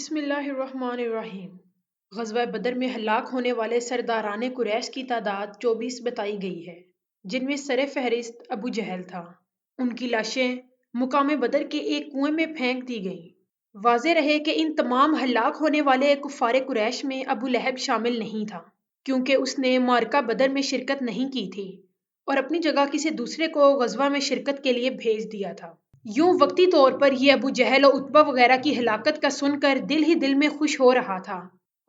بسم اللہ الرحمن الرحیم۔ غزوہ بدر میں ہلاک ہونے والے سرداران قریش کی تعداد 24 بتائی گئی ہے، جن میں سر فہرست ابو جہل تھا۔ ان کی لاشیں مقام بدر کے ایک کنویں میں پھینک دی گئیں۔ واضح رہے کہ ان تمام ہلاک ہونے والے کفار قریش میں ابو لہب شامل نہیں تھا، کیونکہ اس نے معرکہ بدر میں شرکت نہیں کی تھی اور اپنی جگہ کسی دوسرے کو غزوہ میں شرکت کے لیے بھیج دیا تھا۔ یوں وقتی طور پر یہ ابو جہل اور عتبہ وغیرہ کی ہلاکت کا سن کر دل ہی دل میں خوش ہو رہا تھا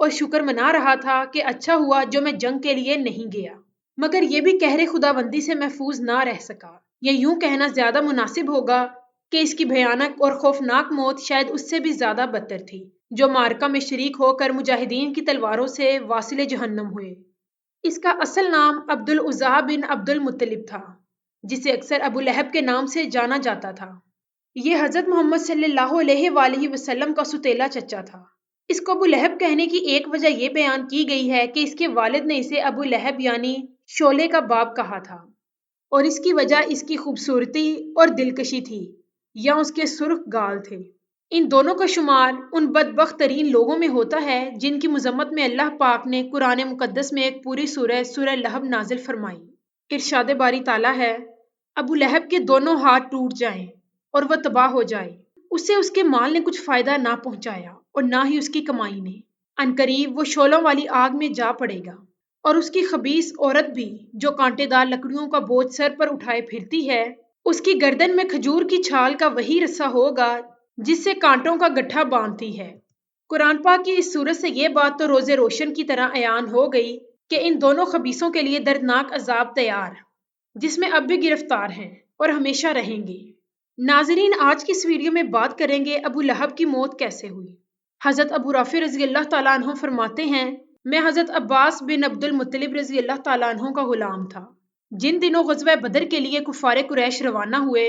اور شکر منا رہا تھا کہ اچھا ہوا جو میں جنگ کے لیے نہیں گیا، مگر یہ بھی قہر خداوندی سے محفوظ نہ رہ سکا۔ یہ یوں کہنا زیادہ مناسب ہوگا کہ اس کی بھیانک اور خوفناک موت شاید اس سے بھی زیادہ بدتر تھی، جو معرکہ میں شریک ہو کر مجاہدین کی تلواروں سے واصل جہنم ہوئے۔ اس کا اصل نام عبد العزیٰ بن عبد المطلب تھا، جسے اکثر ابو لہب کے نام سے جانا جاتا تھا۔ یہ حضرت محمد صلی اللہ علیہ وآلہ وسلم کا ستیلا چچا تھا۔ اس کو ابو لہب کہنے کی ایک وجہ یہ بیان کی گئی ہے کہ اس کے والد نے اسے ابو لہب یعنی شعلے کا باپ کہا تھا، اور اس کی وجہ اس کی خوبصورتی اور دلکشی تھی یا اس کے سرخ گال تھے۔ ان دونوں کا شمار ان بدبخت ترین لوگوں میں ہوتا ہے جن کی مذمت میں اللہ پاک نے قرآن مقدس میں ایک پوری سورہ لہب نازل فرمائی۔ ارشاد باری تعالیٰ ہے، ابو لہب کے دونوں ہاتھ ٹوٹ جائیں اور وہ تباہ ہو جائے، اسے اس کے مال نے کچھ فائدہ نہ پہنچایا اور نہ ہی اس کی کمائی نے۔ عنقریب وہ شعلوں والی آگ میں جا پڑے گا، اور اس کی خبیث عورت بھی جو کانٹے دار لکڑیوں کا بوجھ سر پر اٹھائے پھرتی ہے، اس کی گردن میں کھجور کی چھال کا وہی رسا ہوگا جس سے کانٹوں کا گٹھا باندھتی ہے۔ قرآن پاک کی اس صورت سے یہ بات تو روز روشن کی طرح عیان ہو گئی کہ ان دونوں خبیثوں کے لیے دردناک عذاب تیار، جس میں اب بھی گرفتار ہیں اور ہمیشہ رہیں گے۔ ناظرین، آج کی اس ویڈیو میں بات کریں گے ابو لہب کی موت کیسے ہوئی۔ حضرت ابو رافع رضی اللہ تعالیٰ عنہ فرماتے ہیں، میں حضرت عباس بن عبد المطلب رضی اللہ تعالیٰ عنہ کا غلام تھا۔ جن دنوں غزوہ بدر کے لیے کفار قریش روانہ ہوئے،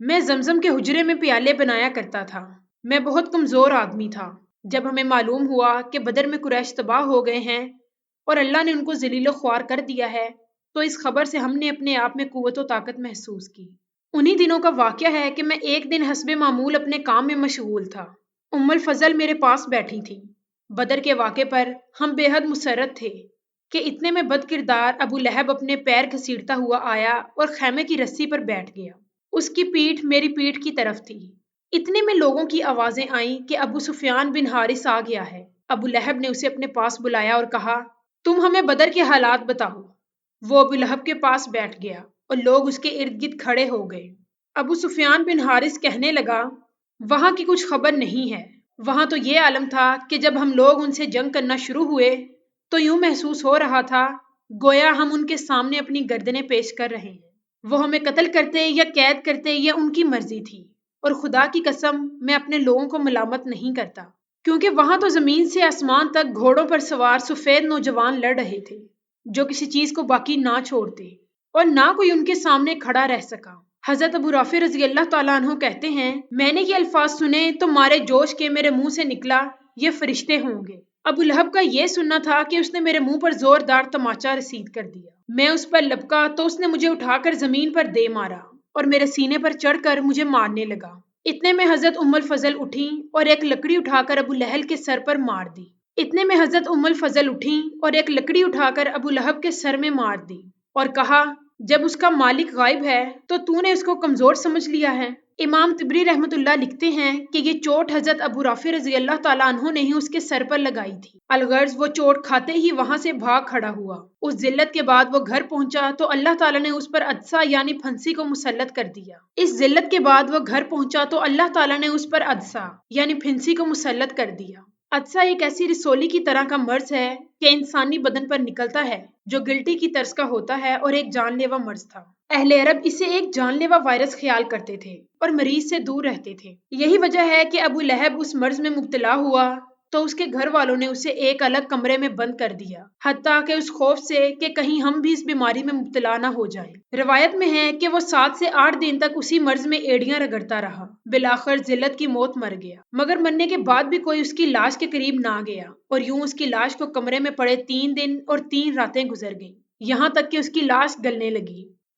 میں زمزم کے حجرے میں پیالے بنایا کرتا تھا۔ میں بہت کمزور آدمی تھا۔ جب ہمیں معلوم ہوا کہ بدر میں قریش تباہ ہو گئے ہیں اور اللہ نے ان کو ذلیل و خوار کر دیا ہے، تو اس خبر سے ہم نے اپنے آپ میں قوت و طاقت محسوس کی۔ انہی دنوں کا واقعہ ہے کہ میں ایک دن حسب معمول اپنے کام میں مشغول تھا۔ ام الفضل میرے پاس بیٹھی تھی۔ بدر کے واقعے پر ہم بے حد مسرت تھے کہ اتنے میں بد کردار ابو لہب اپنے پیر گھسیٹتا ہوا آیا اور خیمے کی رسی پر بیٹھ گیا۔ اس کی پیٹھ میری پیٹھ کی طرف تھی۔ اتنے میں لوگوں کی آوازیں آئیں کہ ابو سفیان بن حارث آ گیا ہے۔ ابو لہب نے اسے اپنے پاس بلایا اور کہا، تم ہمیں بدر کے حالات بتاؤ۔ وہ ابو لہب کے پاس بیٹھ گیا اور لوگ اس کے ارد گرد کھڑے ہو گئے۔ ابو سفیان بن حارث کہنے لگا، وہاں کی کچھ خبر نہیں ہے۔ وہاں تو یہ عالم تھا کہ جب ہم لوگ ان سے جنگ کرنا شروع ہوئے تو یوں محسوس ہو رہا تھا گویا ہم ان کے سامنے اپنی گردنیں پیش کر رہے ہیں۔ وہ ہمیں قتل کرتے یا قید کرتے یہ ان کی مرضی تھی، اور خدا کی قسم میں اپنے لوگوں کو ملامت نہیں کرتا، کیونکہ وہاں تو زمین سے آسمان تک گھوڑوں پر سوار سفید نوجوان لڑ رہے تھے جو کسی چیز کو باقی نہ چھوڑتے، اور نہ کوئی ان کے سامنے کھڑا رہ سکا۔ حضرت ابو رافع رضی اللہ تعالیٰ عنہ کہتے ہیں، میں نے یہ الفاظ سنے تو مارے جوش کے میرے منہ سے نکلا، یہ فرشتے ہوں گے۔ ابو لہب کا یہ سننا تھا کہ اس نے میرے منہ پر زوردار تماچا رسید کر دیا۔ میں اس پر لپکا تو اس نے مجھے اٹھا کر زمین پر دے مارا اور میرے سینے پر چڑھ کر مجھے مارنے لگا۔ اتنے میں حضرت ام الفضل اٹھیں اور ایک لکڑی اٹھا کر ابو لہب کے سر پر مار دی۔ اتنے میں حضرت ام الفضل اٹھیں اور ایک لکڑی اٹھا کر ابو لہب کے سر میں مار دی اور کہا، جب اس کا مالک غائب ہے تو نے اس کو کمزور سمجھ لیا ہے۔ امام طبری رحمۃ اللہ لکھتے ہیں کہ یہ چوٹ حضرت ابو رافع رضی اللہ تعالیٰ عنہ نے ہی اس کے سر پر لگائی تھی۔ الغرض وہ چوٹ کھاتے ہی وہاں سے بھاگ کھڑا ہوا۔ اس ذلت کے بعد وہ گھر پہنچا تو اللہ تعالیٰ نے اس پر عدسہ یعنی پھنسی کو مسلط کر دیا۔ اس ذلت کے بعد وہ گھر پہنچا تو اللہ تعالیٰ نے اس پر عدسہ یعنی پھنسی کو مسلط کر دیا۔ عدسہ ایک ایسی رسولی کی طرح کا مرض ہے کہ انسانی بدن پر نکلتا ہے، جو گلٹی کی طرز کا ہوتا ہے اور ایک جان لیوا مرض تھا۔ اہل عرب اسے ایک جان لیوا وائرس خیال کرتے تھے اور مریض سے دور رہتے تھے۔ یہی وجہ ہے کہ ابو لہب اس مرض میں مبتلا ہوا تو اس کے گھر والوں نے اسے ایک الگ کمرے میں بند کر دیا، حتیٰ کہ اس خوف سے کہ کہیں ہم بھی اس بیماری میں مبتلا نہ ہو جائیں۔ روایت میں ہے کہ وہ 7 سے 8 دن تک اسی مرض میں ایڑیاں رگڑتا رہا، بالآخر ذلت کی موت مر گیا، مگر مرنے کے بعد بھی کوئی اس کی لاش کے قریب نہ گیا، اور یوں اس کی لاش کو کمرے میں پڑے 3 دن اور 3 راتیں گزر گئیں، یہاں تک کہ اس کی لاش گلنے لگی۔